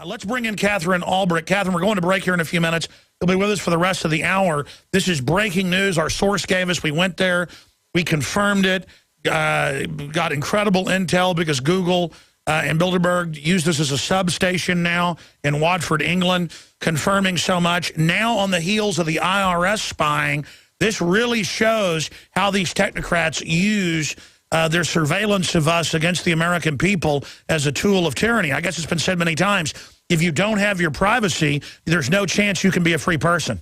Let's bring in Katherine Albrecht. Katherine, we're going to break here in a few minutes. You'll be with us for the rest of the hour. This is breaking news. Our source gave us. We went there. We confirmed it. Got incredible intel because Google and Bilderberg used this as a substation now in Watford, England, confirming so much. Now on the heels of the IRS spying, this really shows how these technocrats use their surveillance of us against the American people as a tool of tyranny. I guess it's been said many times, if you don't have your privacy, there's no chance you can be a free person.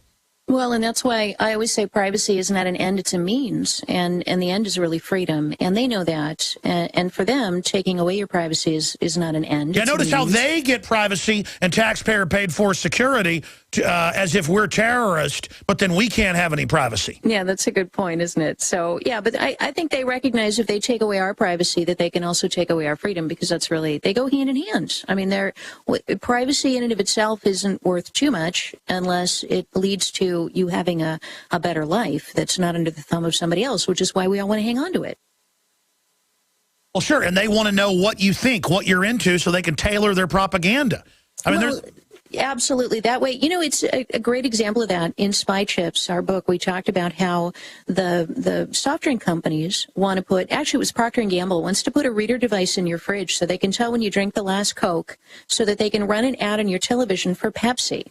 Well, and that's why I always say privacy is not an end, it's a means. And the end is really freedom. And they know that. And for them, taking away your privacy is not an end. Yeah, notice how they get privacy and taxpayer paid for security as if we're terrorists, but then we can't have any privacy. Yeah, that's a good point, isn't it? So, yeah, but I think they recognize if they take away our privacy that they can also take away our freedom, because that's really, they go hand in hand. I mean, privacy in and of itself isn't worth too much unless it leads to you having a better life that's not under the thumb of somebody else, which is why we all want to hang on to it. Well, sure, and they want to know what you think, what you're into, so they can tailor their propaganda. I mean, well, absolutely. That way, you know, it's a great example of that. In Spy Chips, our book, we talked about how the soft drink companies want to put, actually it was Procter & Gamble, wants to put a reader device in your fridge so they can tell when you drink the last Coke, so that they can run an ad on your television for Pepsi.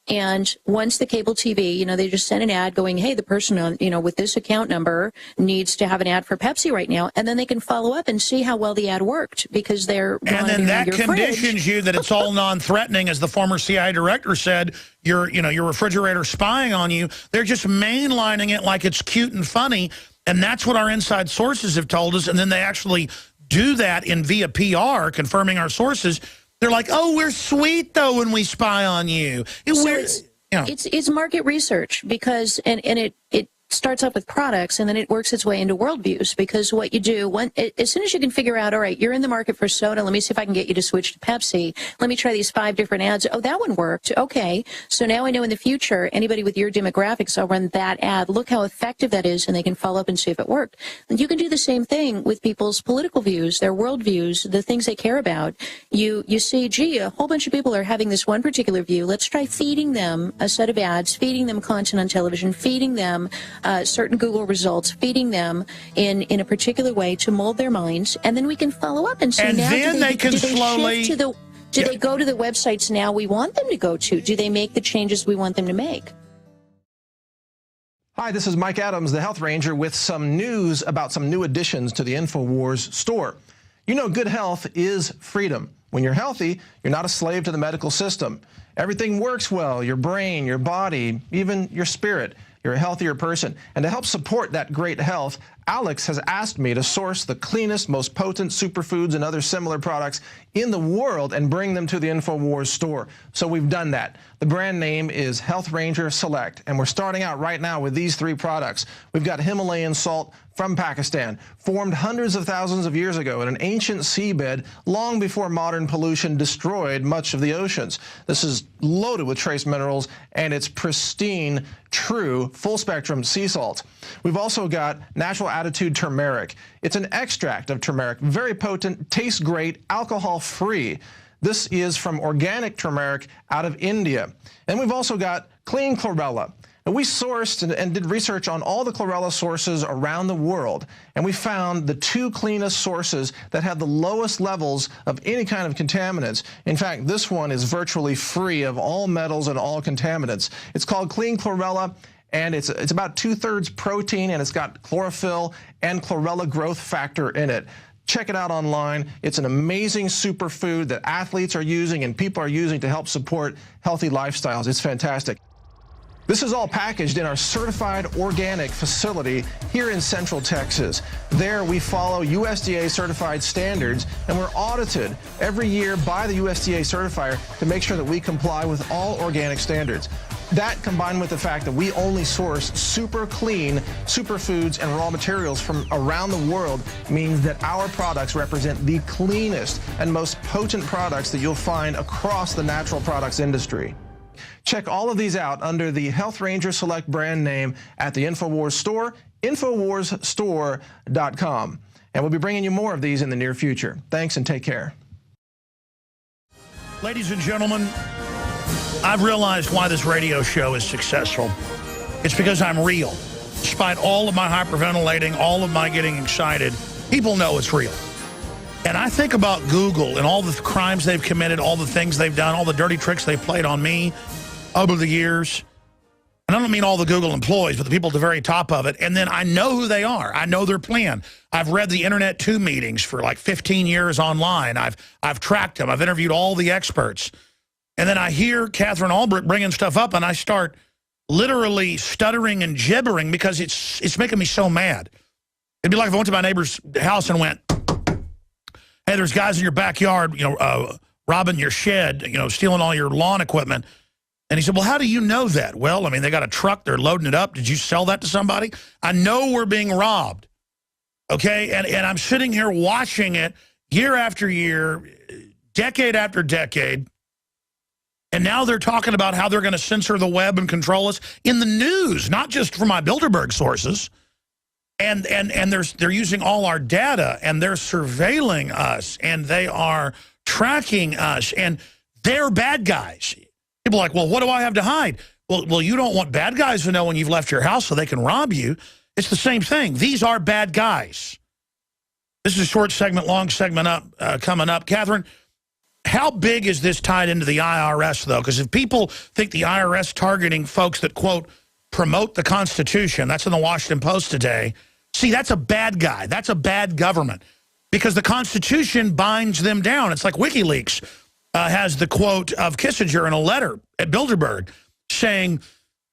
And once the cable TV, you know, they just send an ad going, hey, the person on, you know, with this account number needs to have an ad for Pepsi right now. And then they can follow up and see how well the ad worked, because they're and then that conditions you that it's all non-threatening, as the former CIA director said, your refrigerator spying on you. They're just mainlining it like it's cute and funny. And that's what our inside sources have told us. And then they actually do that via PR, confirming our sources. They're like, oh, we're sweet, though, when we spy on you. It's market research, because and it starts off with products, and then it works its way into worldviews, because what you do, as soon as you can figure out, all right, you're in the market for soda, let me see if I can get you to switch to Pepsi. Let me try these 5 different ads. Oh, that one worked. Okay. So now I know in the future, anybody with your demographics, I'll run that ad. Look how effective that is, and they can follow up and see if it worked. And you can do the same thing with people's political views, their worldviews, the things they care about. You see, gee, a whole bunch of people are having this one particular view. Let's try feeding them a set of ads, feeding them content on television, feeding them certain Google results, feeding them in a particular way to mold their minds, and then we can follow up and see. And now then they can slowly. Do they go to the websites now we want them to go to? Do they make the changes we want them to make? Hi, this is Mike Adams, the Health Ranger, with some news about some new additions to the InfoWars store. You know, good health is freedom. When you're healthy, you're not a slave to the medical system. Everything works well, your brain, your body, even your spirit. You're a healthier person. And to help support that great health, Alex has asked me to source the cleanest, most potent superfoods and other similar products in the world and bring them to the InfoWars store. So we've done that. The brand name is Health Ranger Select, and we're starting out right now with these 3 products. We've got Himalayan salt from Pakistan, formed hundreds of thousands of years ago in an ancient seabed long before modern pollution destroyed much of the oceans. This is loaded with trace minerals, and it's pristine, true, full-spectrum sea salt. We've also got Natural Attitude Turmeric. It's an extract of turmeric, very potent, tastes great, alcohol-free. This is from organic turmeric out of India. And we've also got Clean Chlorella. And we sourced and did research on all the chlorella sources around the world, and we found the 2 cleanest sources that have the lowest levels of any kind of contaminants. In fact, this one is virtually free of all metals and all contaminants. It's called Clean Chlorella, and it's about 2/3 protein, and it's got chlorophyll and chlorella growth factor in it. Check it out online. It's an amazing superfood that athletes are using and people are using to help support healthy lifestyles. It's fantastic. This is all packaged in our certified organic facility here in Central Texas. There we follow USDA certified standards, and we're audited every year by the USDA certifier to make sure that we comply with all organic standards. That, combined with the fact that we only source super clean superfoods and raw materials from around the world, means that our products represent the cleanest and most potent products that you'll find across the natural products industry. Check all of these out under the Health Ranger Select brand name at the InfoWars store, InfoWarsStore.com. And we'll be bringing you more of these in the near future. Thanks and take care. Ladies and gentlemen, I've realized why this radio show is successful. It's because I'm real. Despite all of my hyperventilating, all of my getting excited, people know it's real. And I think about Google and all the crimes they've committed, all the things they've done, all the dirty tricks they've played on me over the years. And I don't mean all the Google employees, but the people at the very top of it. And then I know who they are. I know their plan. I've read the Internet 2 meetings for like 15 years online. I've tracked them. I've interviewed all the experts. And then I hear Katherine Albrecht bringing stuff up, and I start literally stuttering and gibbering because it's making me so mad. It'd be like if I went to my neighbor's house and went, hey, there's guys in your backyard, robbing your shed, stealing all your lawn equipment. And he said, well, how do you know that? Well, I mean, they got a truck. They're loading it up. Did you sell that to somebody? I know we're being robbed, okay? And I'm sitting here watching it year after year, decade after decade. And now they're talking about how they're going to censor the web and control us in the news, not just from my Bilderberg sources. And they're using all our data, and they're surveilling us, and they are tracking us, and they're bad guys. People are like, well, what do I have to hide? Well, you don't want bad guys to know when you've left your house so they can rob you. It's the same thing. These are bad guys. This is a short segment, long segment coming up. Katherine, how big is this tied into the IRS, though? Because if people think the IRS targeting folks that, quote, promote the Constitution, that's in the Washington Post today, see, that's a bad guy. That's a bad government because the Constitution binds them down. It's like WikiLeaks has the quote of Kissinger in a letter at Bilderberg saying,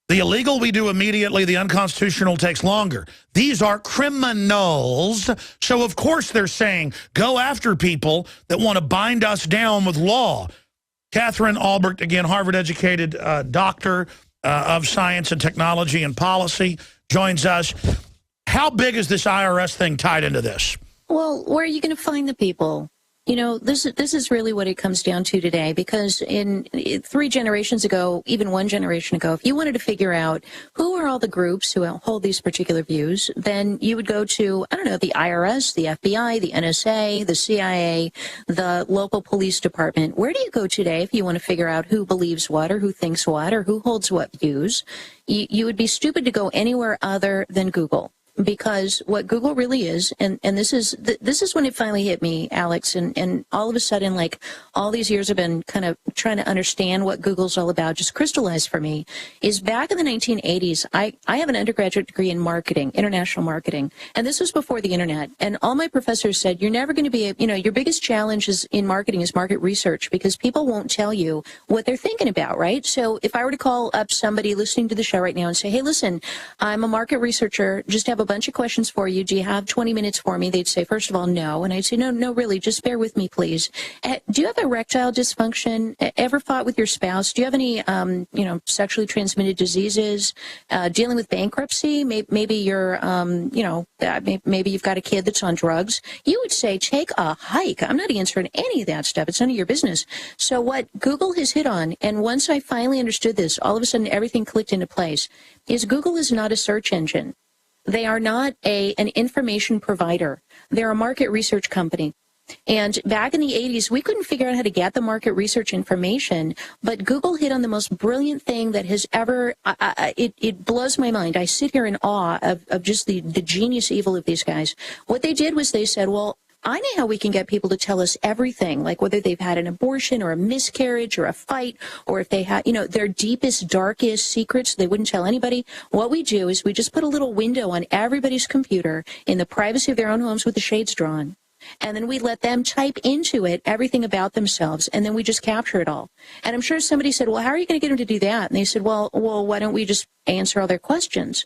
the illegal we do immediately, the unconstitutional takes longer. These are criminals. So, of course, they're saying, go after people that want to bind us down with law. Katherine Albrecht, again, Harvard-educated doctor of science and technology and policy, joins us. How big is this IRS thing tied into this? Well, where are you going to find the people? This is really what it comes down to today, because in 3 generations ago, even 1 generation ago, if you wanted to figure out who are all the groups who hold these particular views, then you would go to, I don't know, the IRS, the FBI, the NSA, the CIA, the local police department. Where do you go today if you want to figure out who believes what or who thinks what or who holds what views? You would be stupid to go anywhere other than Google. Because what Google really is, and this is when it finally hit me, Alex, and all of a sudden, like, all these years I've been kind of trying to understand what Google's all about, just crystallized for me, is back in the 1980s, I have an undergraduate degree in marketing, international marketing, and this was before the internet, and all my professors said, you're never going to be, your biggest challenge is in marketing is market research, because people won't tell you what they're thinking about, right? So if I were to call up somebody listening to the show right now and say, hey, listen, I'm a market researcher, just have a bunch of questions for you. Do you have 20 minutes for me? They'd say, first of all, no. And I'd say, no, really, just bear with me, please. Do you have erectile dysfunction? Ever fought with your spouse? Do you have any, sexually transmitted diseases? Dealing with bankruptcy? Maybe you're, maybe you've got a kid that's on drugs. You would say, take a hike. I'm not answering any of that stuff. It's none of your business. So what Google has hit on, and once I finally understood this, all of a sudden everything clicked into place, is Google is not a search engine. They are not an information provider. They're a market research company. And back in the 80s, we couldn't figure out how to get the market research information, but Google hit on the most brilliant thing that has ever, it blows my mind. I sit here in awe of just the genius evil of these guys. What they did was they said, well, I know how we can get people to tell us everything, like whether they've had an abortion or a miscarriage or a fight, or if they had, their deepest, darkest secrets they wouldn't tell anybody. What we do is we just put a little window on everybody's computer in the privacy of their own homes with the shades drawn. And then we let them type into it everything about themselves, and then we just capture it all. And I'm sure somebody said, well, how are you going to get them to do that? And they said, well, why don't we just answer all their questions?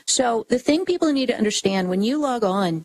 So the thing people need to understand, when you log on,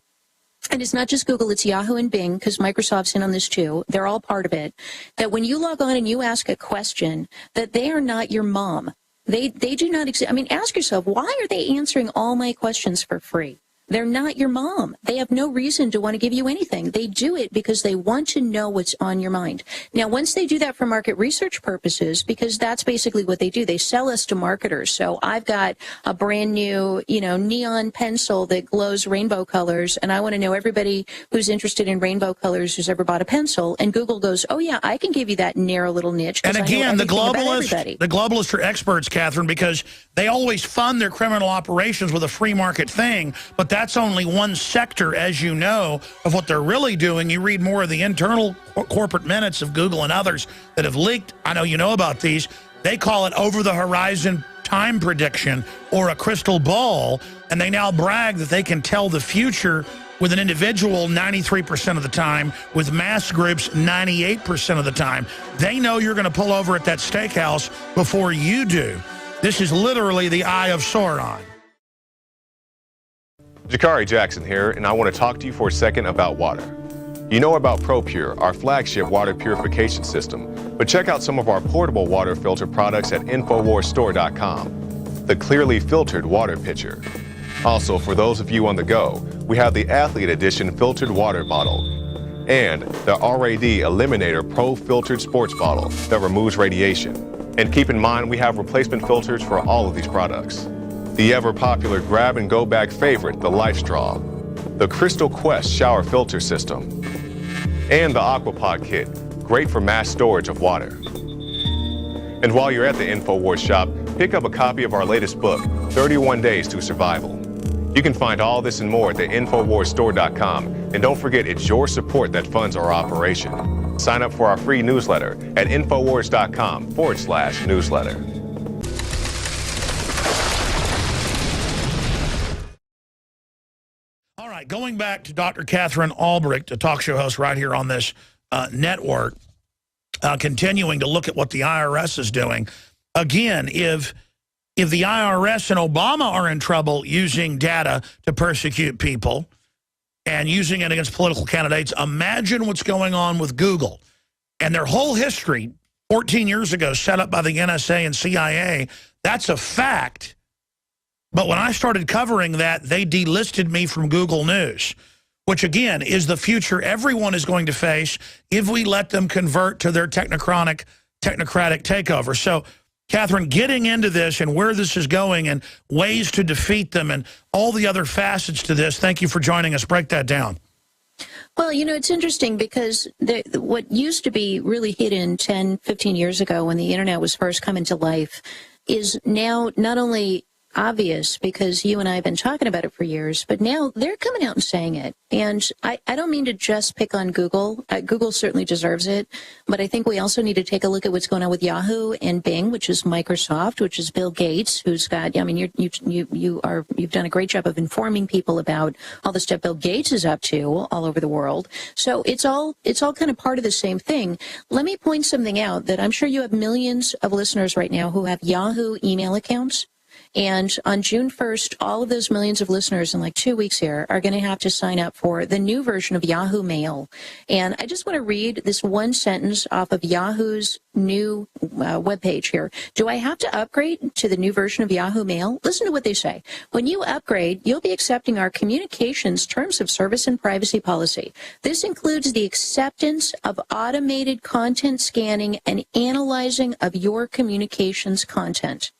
and it's not just Google, it's Yahoo and Bing, because Microsoft's in on this too. They're all part of it. That when you log on and you ask a question, that they are not your mom. They do not exist. I mean, ask yourself, why are they answering all my questions for free? They're not your mom. They have no reason to want to give you anything. They do it because they want to know what's on your mind. Now, once they do that for market research purposes, because that's basically what they do, they sell us to marketers. So I've got a brand new, neon pencil that glows rainbow colors, and I want to know everybody who's interested in rainbow colors who's ever bought a pencil. And Google goes, oh yeah, I can give you that narrow little niche. And again, the globalists are experts, Catherine, because they always fund their criminal operations with a free market thing, but that's only one sector, as you know, of what they're really doing. You read more of the internal corporate minutes of Google and others that have leaked. I know you know about these. They call it over-the-horizon time prediction or a crystal ball, and they now brag that they can tell the future with an individual 93% of the time, with mass groups 98% of the time. They know you're going to pull over at that steakhouse before you do. This is literally the eye of Sauron. Jakari Jackson here, and I want to talk to you for a second about water. You know about ProPure, our flagship water purification system, but check out some of our portable water filter products at InfoWarsStore.com. The clearly filtered water pitcher. Also, for those of you on the go, we have the Athlete Edition filtered water bottle and the RAD Eliminator Pro filtered sports bottle that removes radiation. And keep in mind, we have replacement filters for all of these products. The ever-popular grab-and-go bag favorite, the Life Straw, the Crystal Quest shower filter system, and the Aquapod kit, great for mass storage of water. And while you're at the InfoWars shop, pick up a copy of our latest book, 31 Days to Survival. You can find all this and more at the InfoWarsStore.com, and don't forget it's your support that funds our operation. Sign up for our free newsletter at InfoWars.com/newsletter. All right, going back to Dr. Katherine Albrecht, a talk show host right here on this network, continuing to look at what the IRS is doing. Again, if the IRS and Obama are in trouble using data to persecute people and using it against political candidates, imagine what's going on with Google. And their whole history, 14 years ago, set up by the NSA and CIA, that's a fact. But when I started covering that, they delisted me from Google News, which, again, is the future everyone is going to face if we let them convert to their technocratic takeover. So, Catherine, getting into this and where this is going and ways to defeat them and all the other facets to this, thank you for joining us. Break that down. Well, it's interesting because what used to be really hidden 10, 15 years ago when the internet was first coming to life is now not only obvious because you and I have been talking about it for years, but now they're coming out and saying it. And I don't mean to just pick on Google. Google certainly deserves it, but I think we also need to take a look at what's going on with Yahoo and Bing, which is Microsoft, which is Bill Gates, who's got, you've done a great job of informing people about all the stuff Bill Gates is up to all over the world. So it's all kind of part of the same thing. Let me point something out that I'm sure you have millions of listeners right now who have Yahoo email accounts. And on June 1st, all of those millions of listeners in like 2 weeks here are going to have to sign up for the new version of Yahoo Mail. And I just want to read this one sentence off of Yahoo's new webpage here. Do I have to upgrade to the new version of Yahoo Mail? Listen to what they say. When you upgrade, you'll be accepting our communications terms of service and privacy policy. This includes the acceptance of automated content scanning and analyzing of your communications content.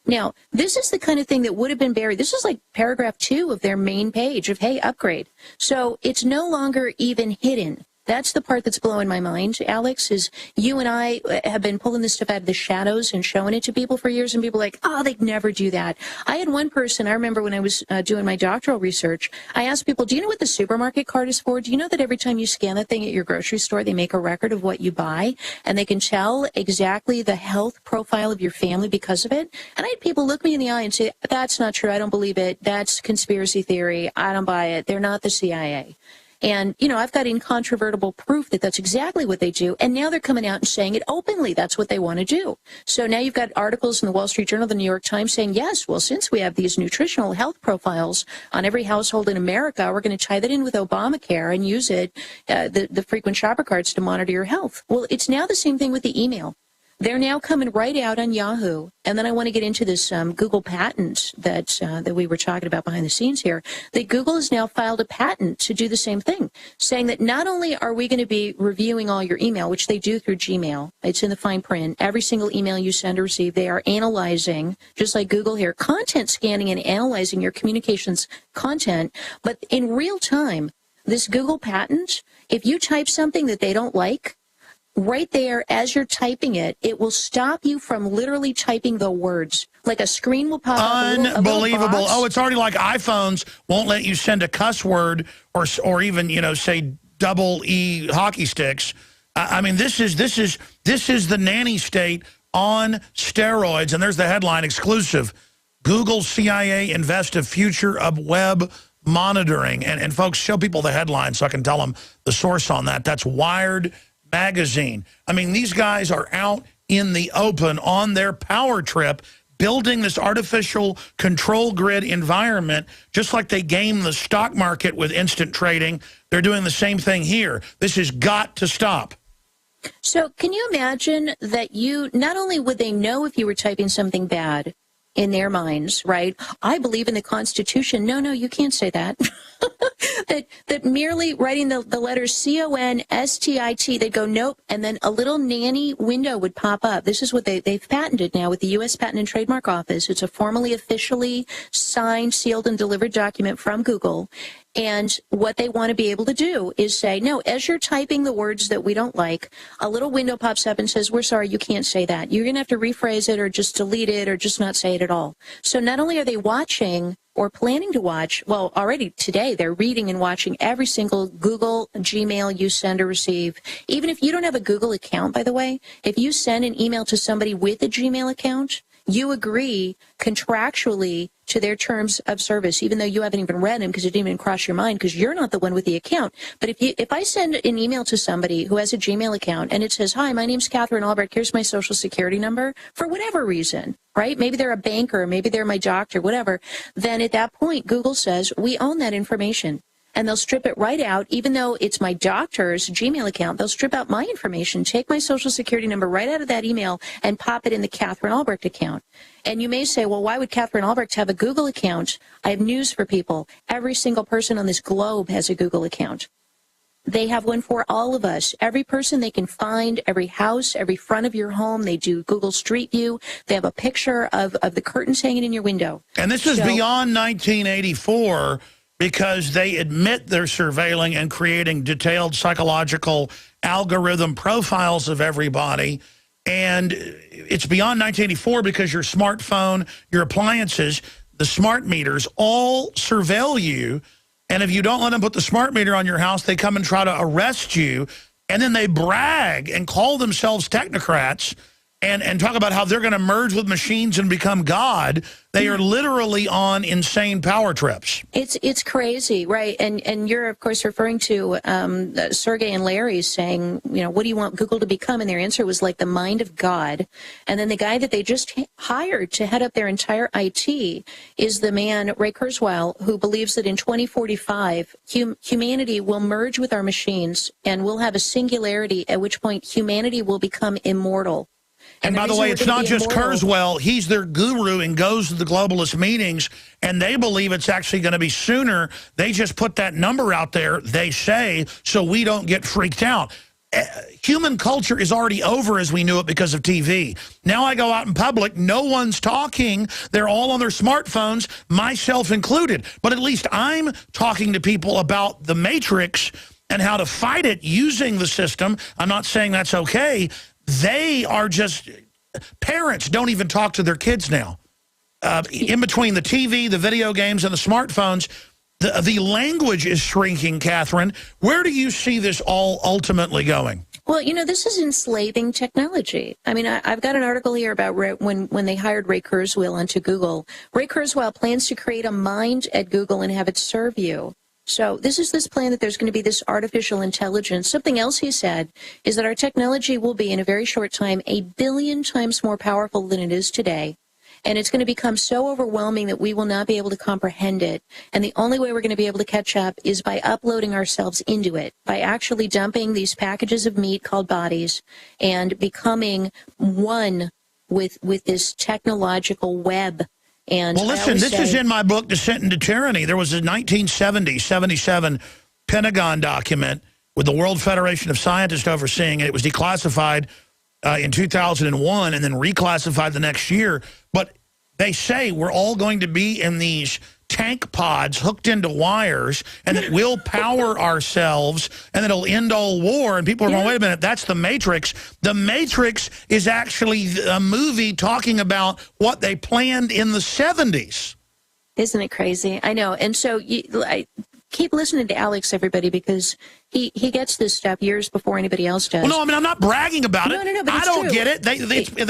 Now, this is the kind of thing that would have been buried. This is like paragraph 2 of their main page of, hey, upgrade. So it's no longer even hidden. That's the part that's blowing my mind, Alex, is you and I have been pulling this stuff out of the shadows and showing it to people for years, and people are like, oh, they'd never do that. I had one person, I remember when I was doing my doctoral research, I asked people, do you know what the supermarket card is for? Do you know that every time you scan that thing at your grocery store, they make a record of what you buy, and they can tell exactly the health profile of your family because of it? And I had people look me in the eye and say, that's not true, I don't believe it, that's conspiracy theory, I don't buy it, they're not the CIA. And, I've got incontrovertible proof that that's exactly what they do. And now they're coming out and saying it openly. That's what they want to do. So now you've got articles in the Wall Street Journal, the New York Times saying, yes, well, since we have these nutritional health profiles on every household in America, we're going to tie that in with Obamacare and use it, the frequent shopper cards to monitor your health. Well, it's now the same thing with the email. They're now coming right out on Yahoo. And then I want to get into this Google patent that we were talking about behind the scenes here, that Google has now filed a patent to do the same thing, saying that not only are we going to be reviewing all your email, which they do through Gmail, it's in the fine print, every single email you send or receive, they are analyzing, just like Google here, content scanning and analyzing your communications content, but in real time, this Google patent, if you type something that they don't like, right there, as you're typing it, it will stop you from literally typing the words. Like a screen will pop up. Unbelievable. Oh, it's already like iPhones won't let you send a cuss word or even, say double E hockey sticks. I mean, this is the nanny state on steroids. And there's the headline exclusive. Google CIA invest a future of web monitoring. And folks, show people the headline so I can tell them the source on that. That's Wired magazine. I mean, these guys are out in the open on their power trip, building this artificial control grid environment, just like they game the stock market with instant trading. They're doing the same thing here. This has got to stop. So can you imagine that not only would they know if you were typing something bad in their minds, right? I believe in the Constitution. No, you can't say that. that merely writing the letters CONSTIT, they'd go, nope, and then a little nanny window would pop up. This is what they've patented now with the U.S. Patent and Trademark Office. It's a formally, officially signed, sealed, and delivered document from Google. And what they want to be able to do is say, no, as you're typing the words that we don't like, a little window pops up and says, we're sorry, you can't say that. You're going to have to rephrase it or just delete it or just not say it at all. So not only are they watching or planning to watch, well, already today they're reading and watching every single Google Gmail you send or receive. Even if you don't have a Google account, by the way, if you send an email to somebody with a Gmail account, you agree contractually to their terms of service, even though you haven't even read them because it didn't even cross your mind because you're not the one with the account. But if I send an email to somebody who has a Gmail account and it says, hi, my name's Katherine Albrecht, here's my social security number, for whatever reason, right? Maybe they're a banker, maybe they're my doctor, whatever. Then at that point, Google says, we own that information. And they'll strip it right out, even though it's my doctor's Gmail account. They'll strip out my information, take my social security number right out of that email, and pop it in the Katherine Albrecht account. And you may say, well, why would Katherine Albrecht have a Google account? I have news for people. Every single person on this globe has a Google account. They have one for all of us. Every person they can find, every house, every front of your home. They do Google Street View. They have a picture of the curtains hanging in your window. And this is beyond 1984. Because they admit they're surveilling and creating detailed psychological algorithm profiles of everybody. And it's beyond 1984 because your smartphone, your appliances, the smart meters all surveil you. And if you don't let them put the smart meter on your house, they come and try to arrest you. And then they brag and call themselves technocrats and talk about how they're going to merge with machines and become God. They are literally on insane power trips. It's crazy, right? And you're, of course, referring to Sergey and Larry saying, what do you want Google to become? And their answer was like the mind of God. And then the guy that they just hired to head up their entire IT is the man, Ray Kurzweil, who believes that in 2045, humanity will merge with our machines and we'll have a singularity, at which point humanity will become immortal. And by the way, it's not just Kurzweil. He's their guru and goes to the globalist meetings, and they believe it's actually going to be sooner. They just put that number out there, they say, so we don't get freaked out. Human culture is already over as we knew it because of TV. Now I go out in public, no one's talking. They're all on their smartphones, myself included. But at least I'm talking to people about the Matrix and how to fight it using the system. I'm not saying that's okay. They are just, parents don't even talk to their kids now. In between the TV, the video games, and the smartphones, the language is shrinking, Katherine. Where do you see this all ultimately going? Well, this is enslaving technology. I mean, I've got an article here about when they hired Ray Kurzweil onto Google. Ray Kurzweil plans to create a mind at Google and have it serve you. So this is this plan that there's going to be this artificial intelligence. Something else he said is that our technology will be, in a very short time, 1 billion times more powerful than it is today. And it's going to become so overwhelming that we will not be able to comprehend it. And the only way we're going to be able to catch up is by uploading ourselves into it, by actually dumping these packages of meat called bodies and becoming one with this technological web. And well, listen, this is in my book, Descent into Tyranny. There was a 1977 Pentagon document with the World Federation of Scientists overseeing it. It was declassified in 2001 and then reclassified the next year. But they say we're all going to be in these tank pods hooked into wires, and that we'll power ourselves, and it'll end all war. And people are going, wait a minute, that's the Matrix. The Matrix is actually a movie talking about what they planned in the 70s. Isn't it crazy? I know. And so I keep listening to Alex, everybody, because he gets this stuff years before anybody else does. Well, no, I mean, I'm not bragging about it. No, but I don't true. Get it. They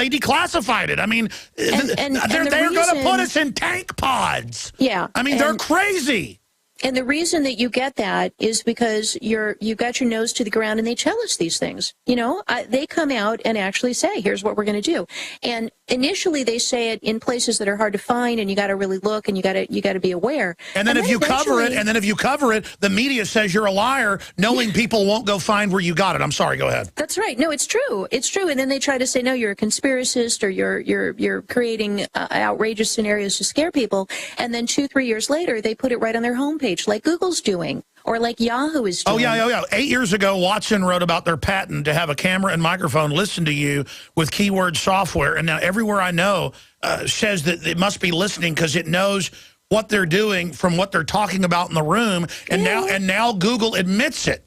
declassified it. I mean, they're going to put us in tank pods. Yeah. I mean, they're crazy. And the reason that you get that is because you got your nose to the ground and they tell us these things. You know, they come out and actually say, here's what we're going to do. And initially they say it in places that are hard to find, and you got to really look, and you got to be aware. And then if you cover it, the media says you're a liar, knowing people won't go find where you got it. I'm sorry, go ahead. That's right. No, it's true. It's true. And then they try to say, no, you're a conspiracist, or you're creating outrageous scenarios to scare people. And then 2-3 years later, they put it right on their homepage, like Google's doing, or like Yahoo is doing. Oh, yeah. 8 years ago, Watson wrote about their patent to have a camera and microphone listen to you with keyword software. And now everywhere I know says that it must be listening because it knows what they're doing from what they're talking about in the room. And now Google admits it.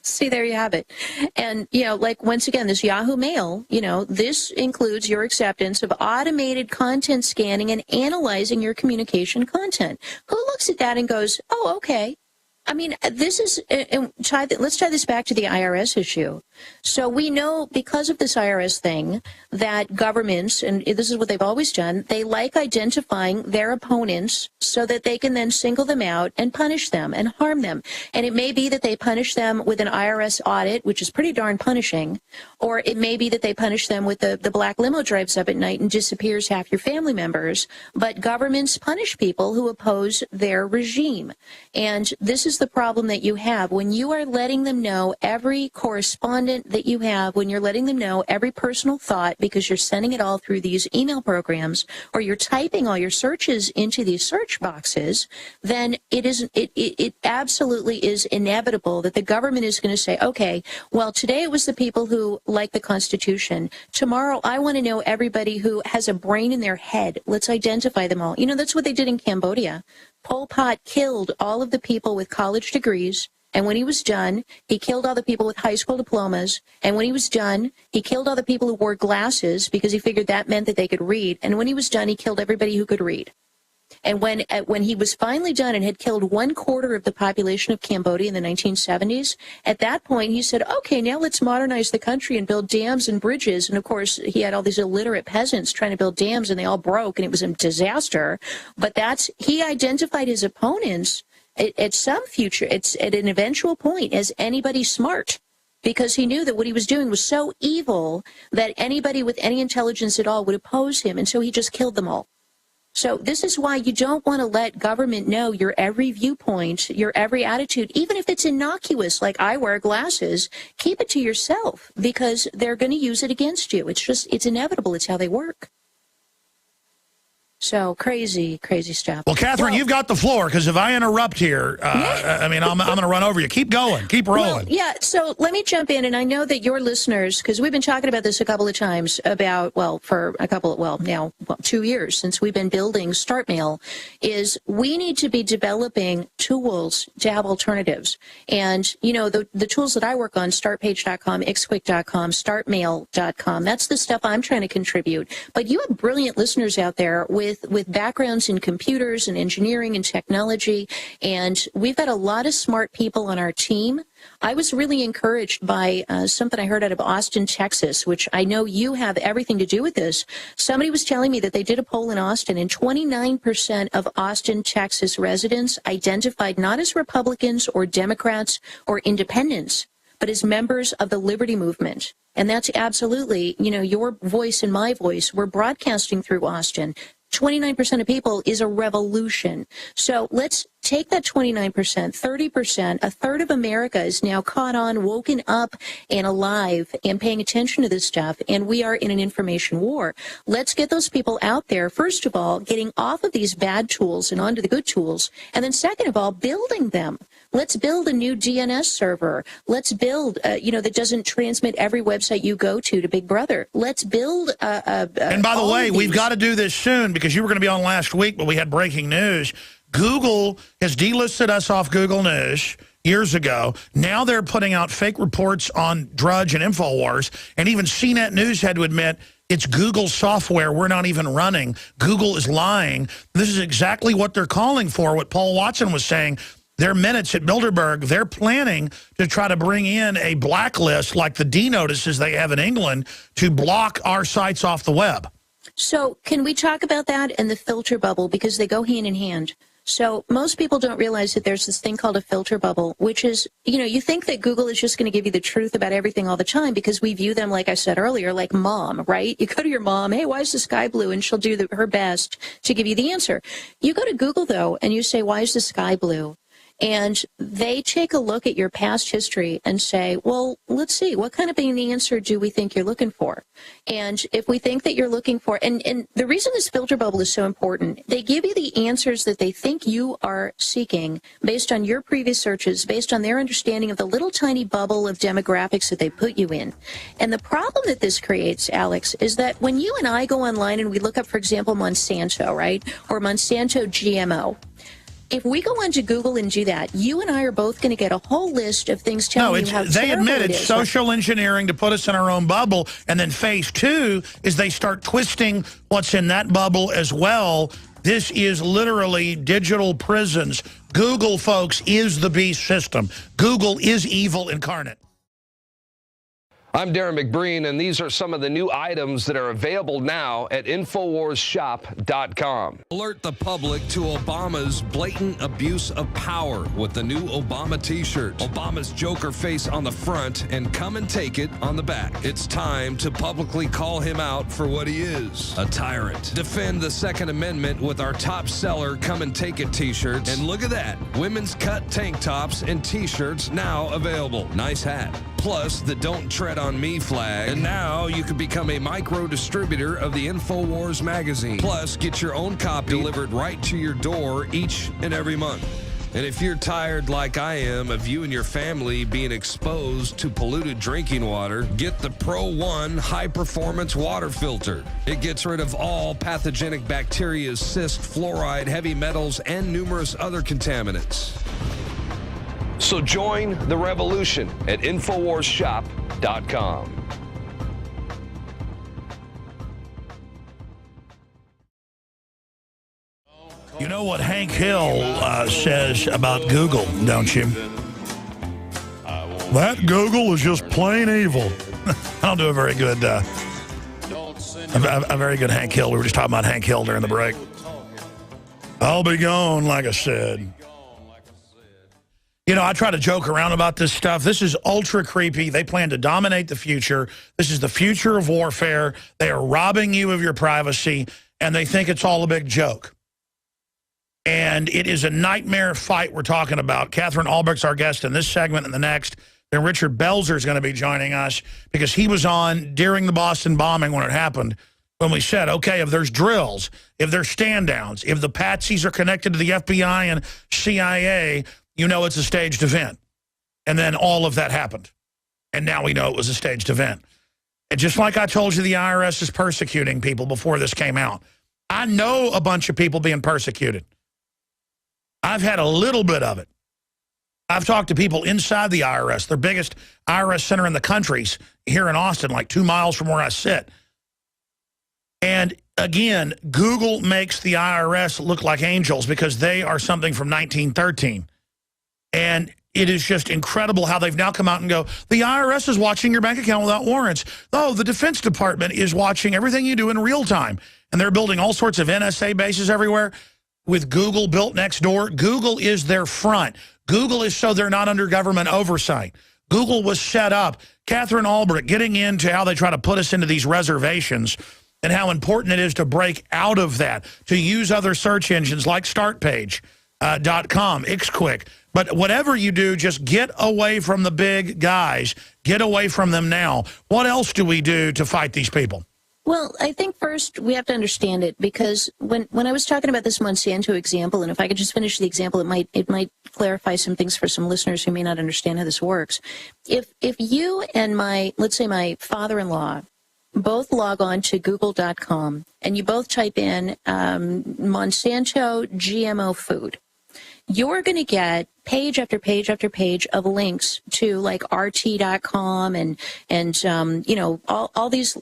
See, there you have it. And, you know, like, once again, this Yahoo Mail, you know, this includes your acceptance of automated content scanning and analyzing your communication content. Who looks at that and goes, oh, okay. I mean, this is, let's tie this back to the IRS issue. So we know, because of this IRS thing, that governments, and this is what they've always done, they like identifying their opponents so that they can then single them out and punish them and harm them. And it may be that they punish them with an IRS audit, which is pretty darn punishing, or it may be that they punish them with the black limo drives up at night and disappears half your family members. But governments punish people who oppose their regime. And this is the problem that you have when you are letting them know every correspondent that you have, when you're letting them know every personal thought, because you're sending it all through these email programs, or you're typing all your searches into these search boxes, then it absolutely is inevitable that the government is going to say, okay, well, today it was the people who like the Constitution. Tomorrow I want to know everybody who has a brain in their head. Let's identify them all. You know, that's what they did in Cambodia. Pol Pot killed all of the people with college degrees, and when he was done, he killed all the people with high school diplomas, and when he was done, he killed all the people who wore glasses because he figured that meant that they could read, and when he was done, he killed everybody who could read. And when he was finally done and had killed 1/4 of the population of Cambodia in the 1970s, at that point he said, okay, now let's modernize the country and build dams and bridges. And of course, he had all these illiterate peasants trying to build dams, and they all broke, and it was a disaster. But he identified his opponents at some future, it's at an eventual point, as anybody smart, because he knew that what he was doing was so evil that anybody with any intelligence at all would oppose him, and so he just killed them all. So this is why you don't want to let government know your every viewpoint, your every attitude, even if it's innocuous, like I wear glasses. Keep it to yourself, because they're going to use it against you. It's inevitable. It's how they work. So crazy stuff. Well, Catherine, you've got the floor, because if I interrupt here, I mean, I'm going to run over you. Keep going. Keep rolling. Well, so let me jump in, and I know that your listeners, because we've been talking about this a couple of times for 2 years since we've been building Start Mail, is we need to be developing tools to have alternatives. And, you know, the tools that I work on, startpage.com, xquick.com, startmail.com, that's the stuff I'm trying to contribute. But you have brilliant listeners out there with backgrounds in computers and engineering and technology, and we've got a lot of smart people on our team. I was really encouraged by something I heard out of Austin, Texas, which I know you have everything to do with this. Somebody was telling me that they did a poll in Austin, and 29% of Austin, Texas residents identified not as Republicans or Democrats or independents, but as members of the liberty movement. And that's absolutely, you know, your voice and my voice. We're broadcasting through Austin. 29% of people is a revolution. So let's take that 29%, 30%, a third of America is now caught on, woken up and alive and paying attention to this stuff. And we are in an information war. Let's get those people out there, first of all, getting off of these bad tools and onto the good tools. And then second of all, building them. Let's build a new DNS server. Let's build, that doesn't transmit every website you go to Big Brother. Let's build and by the way, we've got to do this soon because you were going to be on last week, but we had breaking news. Google has delisted us off Google News years ago. Now they're putting out fake reports on Drudge and InfoWars, and even CNET News had to admit it's Google software we're not even running. Google is lying. This is exactly what they're calling for, what Paul Watson was saying. Their minutes at Bilderberg, they're planning to try to bring in a blacklist like the D notices they have in England to block our sites off the web. So can we talk about that and the filter bubble, because they go hand in hand? So most people don't realize that there's this thing called a filter bubble, which is, you think that Google is just going to give you the truth about everything all the time because we view them, like I said earlier, like mom, right? You go to your mom, hey, why is the sky blue? And she'll do her best to give you the answer. You go to Google, though, and you say, why is the sky blue? And they take a look at your past history and say, well, let's see, what kind of an answer do we think you're looking for? And if we think that you're looking for, and the reason this filter bubble is so important, they give you the answers that they think you are seeking based on your previous searches, based on their understanding of the little tiny bubble of demographics that they put you in. And the problem that this creates, Alex, is that when you and I go online and we look up, for example, Monsanto, right, or Monsanto GMO, if we go onto Google and do that, you and I are both going to get a whole list of things telling you how terrible they admit it's it is. Social engineering to put us in our own bubble, and then phase two is they start twisting what's in that bubble as well. This is literally digital prisons. Google, folks, is the beast system. Google is evil incarnate. I'm Darren McBreen, and these are some of the new items that are available now at InfoWarsShop.com. Alert the public to Obama's blatant abuse of power with the new Obama t-shirt. Obama's Joker face on the front and come and take it on the back. It's time to publicly call him out for what he is, a tyrant. Defend the Second Amendment with our top seller Come and Take It t-shirts. And look at that, women's cut tank tops and t-shirts now available. Nice hat. Plus the Don't Tread on Me flag. And now you can become a micro distributor of the InfoWars magazine. Plus, get your own copy delivered right to your door each and every month. And if you're tired like I am of you and your family being exposed to polluted drinking water, get the Pro One high-performance water filter. It gets rid of all pathogenic bacteria, cyst, fluoride, heavy metals, and numerous other contaminants. So join the revolution at InfoWarsShop.com. You know what Hank Hill says about Google, don't you? That Google is just plain evil. I don't do a very good Hank Hill. We were just talking about Hank Hill during the break. I'll be gone, like I said. I try to joke around about this stuff. This is ultra creepy. They plan to dominate the future. This is the future of warfare. They are robbing you of your privacy, and they think it's all a big joke. And it is a nightmare fight we're talking about. Katherine Albrecht's our guest in this segment and the next. Then Richard Belzer is going to be joining us because he was on during the Boston bombing when it happened, when we said, okay, if there's drills, if there's stand-downs, if the patsies are connected to the FBI and CIA, you know it's a staged event. And then all of that happened. And now we know it was a staged event. And just like I told you, the IRS is persecuting people before this came out. I know a bunch of people being persecuted. I've had a little bit of it. I've talked to people inside the IRS, their biggest IRS center in the country's here in Austin, like 2 miles from where I sit. And again, Google makes the IRS look like angels because they are something from 1913. And it is just incredible how they've now come out and go, the IRS is watching your bank account without warrants. Oh, the Defense Department is watching everything you do in real time. And they're building all sorts of NSA bases everywhere with Google built next door. Google is their front. Google is so they're not under government oversight. Google was set up. Katherine Albrecht getting into how they try to put us into these reservations and how important it is to break out of that, to use other search engines like StartPage.com, XQuick. But whatever you do, just get away from the big guys. Get away from them now. What else do we do to fight these people? Well, I think first we have to understand it, because when I was talking about this Monsanto example, and if I could just finish the example, it might clarify some things for some listeners who may not understand how this works. If you and let's say my father-in-law both log on to google.com and you both type in Monsanto GMO food, you're going to get page after page after page of links to like RT.com and all these,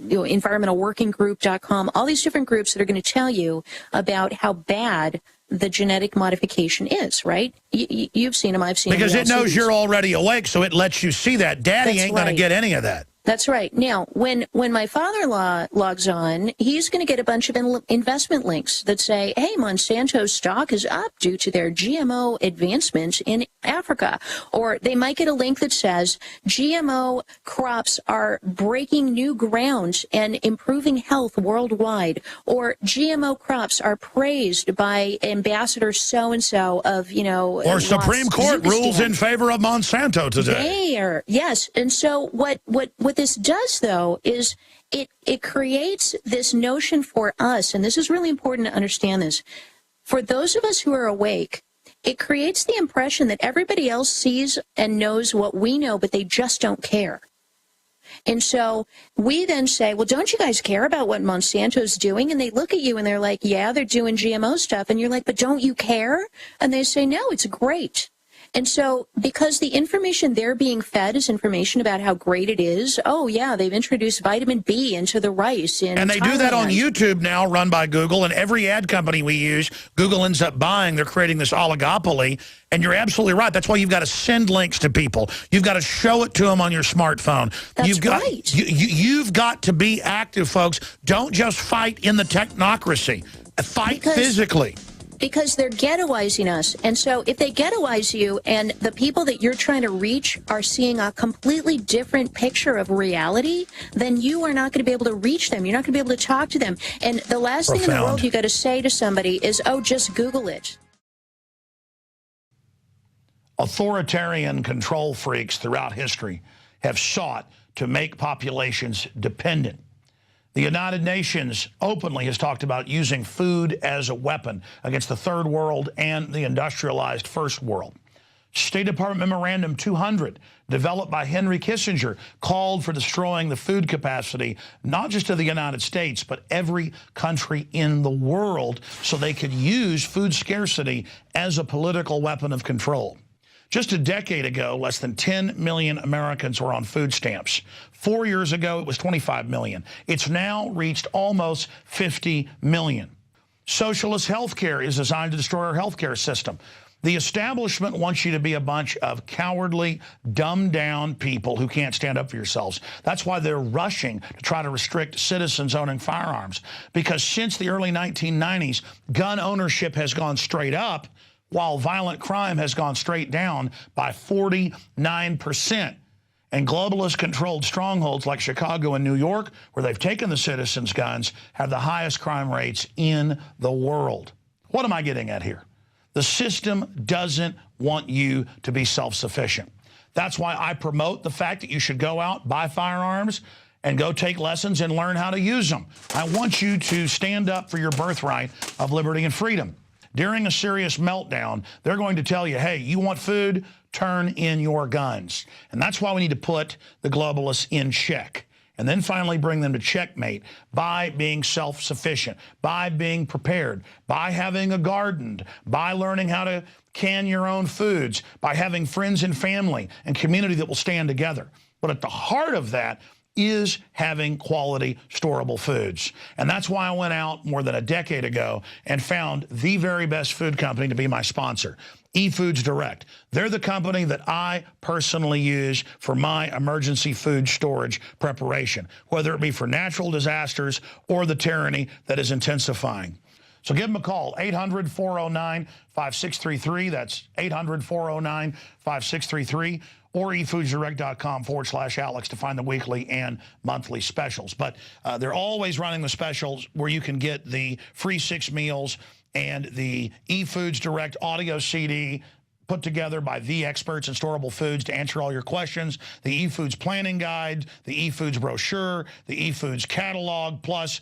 environmentalworkinggroup.com, all these different groups that are going to tell you about how bad the genetic modification is, right? You've seen them, I've seen them. Because it knows you're already awake, so it lets you see that. Daddy ain't going to get any of that. That's right. Now, when my father-in-law logs on, he's going to get a bunch of investment links that say, hey, Monsanto's stock is up due to their GMO advancements in Africa. Or they might get a link that says GMO crops are breaking new ground and improving health worldwide. Or GMO crops are praised by Ambassador so-and-so of, Or Supreme Court rules in favor of Monsanto today. Yes. And so what this does, though, is it creates this notion for us, and this is really important to understand this. For those of us who are awake, it creates the impression that everybody else sees and knows what we know, but they just don't care. And so we then say, well, don't you guys care about what Monsanto's doing? And they look at you and they're like, yeah, they're doing GMO stuff. And you're like, but don't you care? And they say, no, it's great. And so because the information they're being fed is information about how great it is, oh, yeah, they've introduced vitamin B into the rice in And they do that on YouTube now, run by Google, and every ad company we use, Google ends up buying. They're creating this oligopoly, and you're absolutely right. That's why you've got to send links to people. You've got to show it to them on your smartphone. That's right. You've got to be active, folks. Don't just fight in the technocracy. Fight physically. Because they're ghettoizing us. And so if they ghettoize you and the people that you're trying to reach are seeing a completely different picture of reality, then you are not going to be able to reach them. You're not going to be able to talk to them. And the last thing in the world you got to say to somebody is, oh, just Google it. Authoritarian control freaks throughout history have sought to make populations dependent. The United Nations openly has talked about using food as a weapon against the third world and the industrialized first world. State Department Memorandum 200, developed by Henry Kissinger, called for destroying the food capacity, not just of the United States, but every country in the world, so they could use food scarcity as a political weapon of control. Just a decade ago, less than 10 million Americans were on food stamps. 4 years ago, it was 25 million. It's now reached almost 50 million. Socialist health care is designed to destroy our health care system. The establishment wants you to be a bunch of cowardly, dumbed-down people who can't stand up for yourselves. That's why they're rushing to try to restrict citizens owning firearms. Because since the early 1990s, gun ownership has gone straight up, while violent crime has gone straight down by 49%. And globalist-controlled strongholds like Chicago and New York, where they've taken the citizens' guns, have the highest crime rates in the world. What am I getting at here? The system doesn't want you to be self-sufficient. That's why I promote the fact that you should go out, buy firearms, and go take lessons and learn how to use them. I want you to stand up for your birthright of liberty and freedom. During a serious meltdown, they're going to tell you, hey, you want food? Turn in your guns. And that's why we need to put the globalists in check. And then finally bring them to checkmate by being self-sufficient, by being prepared, by having a garden, by learning how to can your own foods, by having friends and family and community that will stand together. But at the heart of that is having quality, storable foods. And that's why I went out more than a decade ago and found the very best food company to be my sponsor, eFoods Direct. They're the company that I personally use for my emergency food storage preparation, whether it be for natural disasters or the tyranny that is intensifying. So give them a call, 800-409-5633. That's 800-409-5633. or efoodsdirect.com/Alex to find the weekly and monthly specials. But they're always running the specials where you can get the free 6 meals and the eFoods Direct audio CD put together by the experts in storable foods to answer all your questions, the eFoods planning guide, the eFoods brochure, the eFoods catalog, plus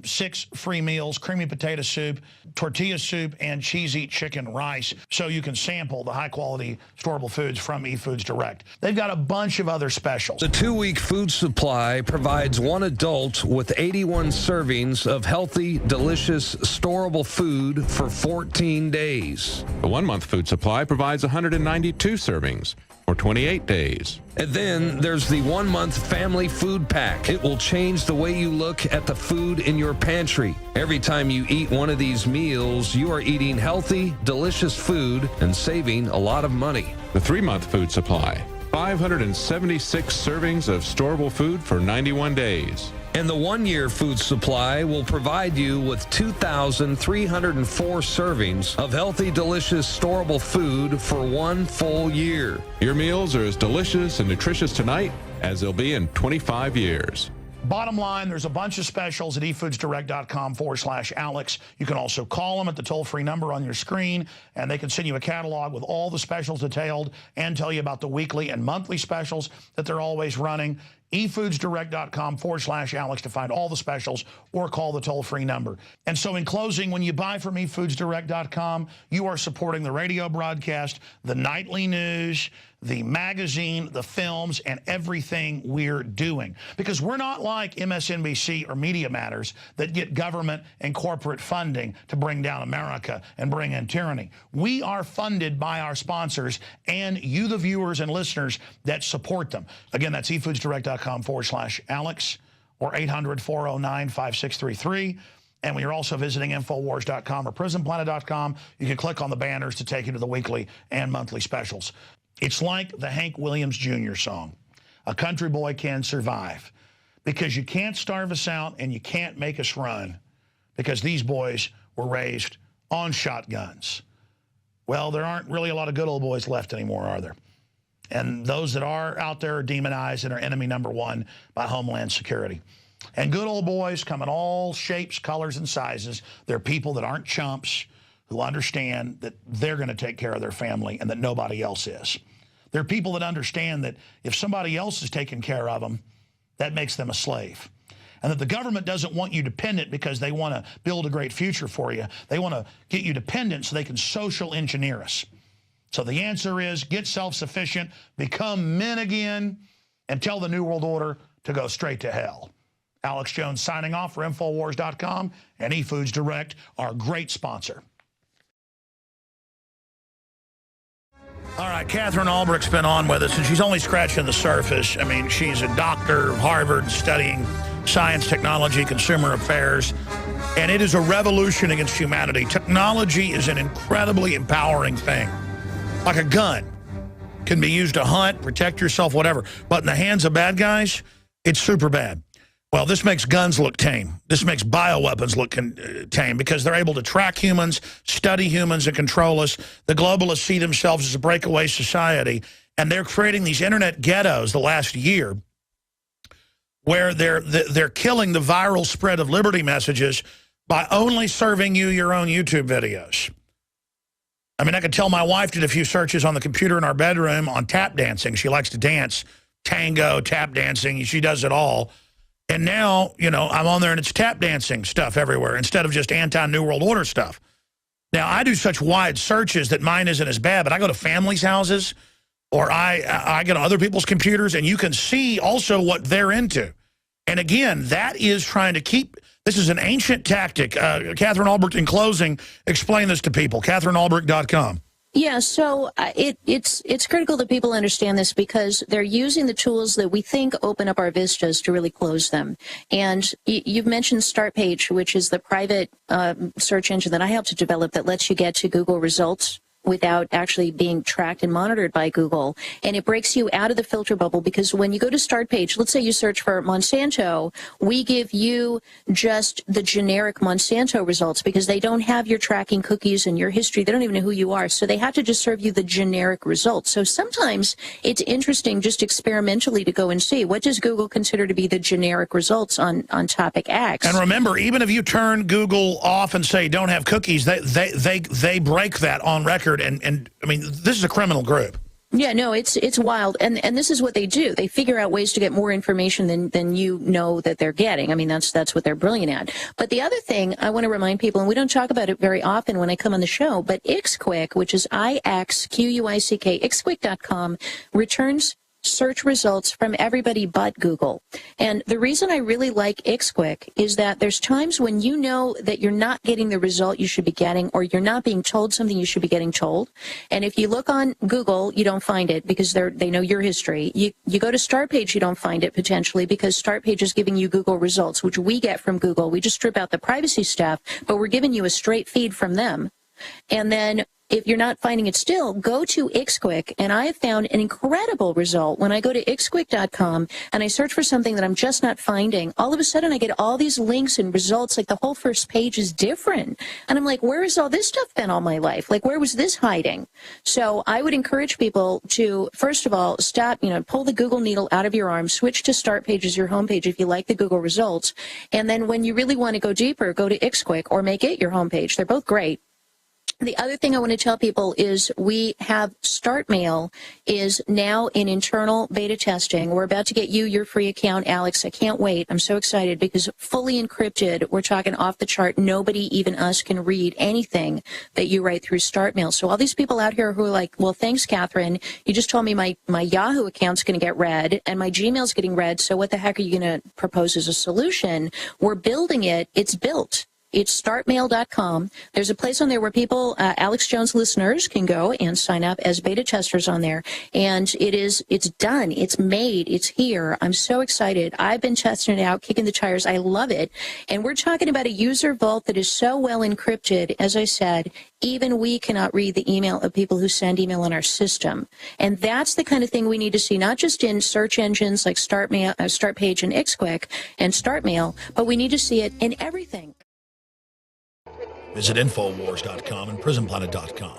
6 free meals, creamy potato soup, tortilla soup, and cheesy chicken rice, so you can sample the high-quality storable foods from eFoods Direct. They've got a bunch of other specials. The 2-week food supply provides one adult with 81 servings of healthy, delicious, storable food for 14 days. The 1-month food supply provides 192 servings for 28 days. And then there's the 1-month family food pack. It will change the way you look at the food in your pantry. Every time you eat one of these meals, you are eating healthy, delicious food and saving a lot of money. The 3-month food supply, 576 servings of storable food for 91 days. And the 1-year food supply will provide you with 2,304 servings of healthy, delicious, storable food for 1 full year. Your meals are as delicious and nutritious tonight as they'll be in 25 years. Bottom line, there's a bunch of specials at efoodsdirect.com/Alex. You can also call them at the toll-free number on your screen, and they can send you a catalog with all the specials detailed and tell you about the weekly and monthly specials that they're always running. efoodsdirect.com/Alex to find all the specials, or call the toll-free number. And so in closing, when you buy from efoodsdirect.com, you are supporting the radio broadcast, the nightly news, the magazine, the films, and everything we're doing. Because we're not like MSNBC or Media Matters that get government and corporate funding to bring down America and bring in tyranny. We are funded by our sponsors and you, the viewers and listeners that support them. Again, that's efoodsdirect.com/Alex or 800-409-5633. And when you're also visiting Infowars.com or PrisonPlanet.com, you can click on the banners to take you to the weekly and monthly specials. It's like the Hank Williams Jr. song, "A Country Boy Can Survive," because you can't starve us out and you can't make us run, because these boys were raised on shotguns. Well, there aren't really a lot of good old boys left anymore, are there? And those that are out there are demonized and are enemy number 1 by Homeland Security. And good old boys come in all shapes, colors, and sizes. They're people that aren't chumps, who understand that they're going to take care of their family and that nobody else is. They're people that understand that if somebody else is taking care of them, that makes them a slave. And that the government doesn't want you dependent because they want to build a great future for you. They want to get you dependent so they can social engineer us. So the answer is get self-sufficient, become men again, and tell the New World Order to go straight to hell. Alex Jones signing off for Infowars.com and eFoods Direct, our great sponsor. All right, Katherine Albrecht's been on with us, and she's only scratching the surface. I mean, she's a doctor of Harvard studying science, technology, consumer affairs, and it is a revolution against humanity. Technology is an incredibly empowering thing. Like a gun. Can be used to hunt, protect yourself, whatever. But in the hands of bad guys, it's super bad. Well, this makes guns look tame. This makes bioweapons look tame because they're able to track humans, study humans, and control us. The globalists see themselves as a breakaway society, and they're creating these internet ghettos the last year where they're killing the viral spread of liberty messages by only serving you your own YouTube videos. I mean, I could tell my wife did a few searches on the computer in our bedroom on tap dancing. She likes to dance, tango, tap dancing. She does it all. And now, you know, I'm on there and it's tap dancing stuff everywhere instead of just anti-New World Order stuff. Now, I do such wide searches that mine isn't as bad, but I go to families' houses or I get on other people's computers, and you can see also what they're into. And again, that is trying to keep, this is an ancient tactic. Katherine Albrecht, in closing, explain this to people. KatherineAlbrecht.com. Yeah, so it's critical that people understand this because they're using the tools that we think open up our vistas to really close them. And you've mentioned StartPage, which is the private search engine that I helped to develop that lets you get to Google results without actually being tracked and monitored by Google. And it breaks you out of the filter bubble, because when you go to start page, let's say you search for Monsanto, we give you just the generic Monsanto results because they don't have your tracking cookies and your history. They don't even know who you are. So they have to just serve you the generic results. So sometimes it's interesting just experimentally to go and see, what does Google consider to be the generic results on topic X? And remember, even if you turn Google off and say don't have cookies, they break that on record. And I mean, this is a criminal group. Yeah, no, it's wild. And this is what they do. They figure out ways to get more information than you know that they're getting. I mean, that's what they're brilliant at. But the other thing I want to remind people, and we don't talk about it very often when I come on the show, but Ixquick, which is IXQUICK, Ixquick.com, returns search results from everybody but Google. And the reason I really like Ixquick is that there's times when you know that you're not getting the result you should be getting, or you're not being told something you should be getting told. And if you look on Google, you don't find it because they know your history. You go to Start Page, you don't find it potentially because Start Page is giving you Google results, which we get from Google. We just strip out the privacy stuff, but we're giving you a straight feed from them. And then if you're not finding it still, go to Ixquick, and I have found an incredible result. When I go to Ixquick.com and I search for something that I'm just not finding, all of a sudden I get all these links and results, like the whole first page is different. And I'm like, where has all this stuff been all my life? Like, where was this hiding? So I would encourage people to, first of all, stop, pull the Google needle out of your arm, switch to Start Page as your homepage if you like the Google results. And then when you really want to go deeper, go to Ixquick or make it your homepage. They're both great. The other thing I want to tell people is we have Start Mail is now in internal beta testing. We're about to get you your free account, Alex. I can't wait. I'm so excited because fully encrypted, we're talking off the chart. Nobody, even us, can read anything that you write through Start Mail. So all these people out here who are like, well, thanks, Catherine. You just told me my Yahoo account's going to get read and my Gmail's getting read. So what the heck are you going to propose as a solution? We're building it. It's built. It's startmail.com. There's a place on there where people, Alex Jones listeners, can go and sign up as beta testers on there. And it's done. It's made. It's here. I'm so excited. I've been testing it out, kicking the tires. I love it. And we're talking about a user vault that is so well encrypted. As I said, even we cannot read the email of people who send email in our system. And that's the kind of thing we need to see, not just in search engines like Start Page and Ixquick and Start Mail, but we need to see it in everything. Visit Infowars.com and PrisonPlanet.com.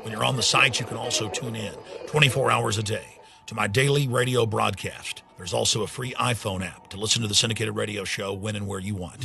When you're on the site, you can also tune in 24 hours a day to my daily radio broadcast. There's also a free iPhone app to listen to the syndicated radio show when and where you want.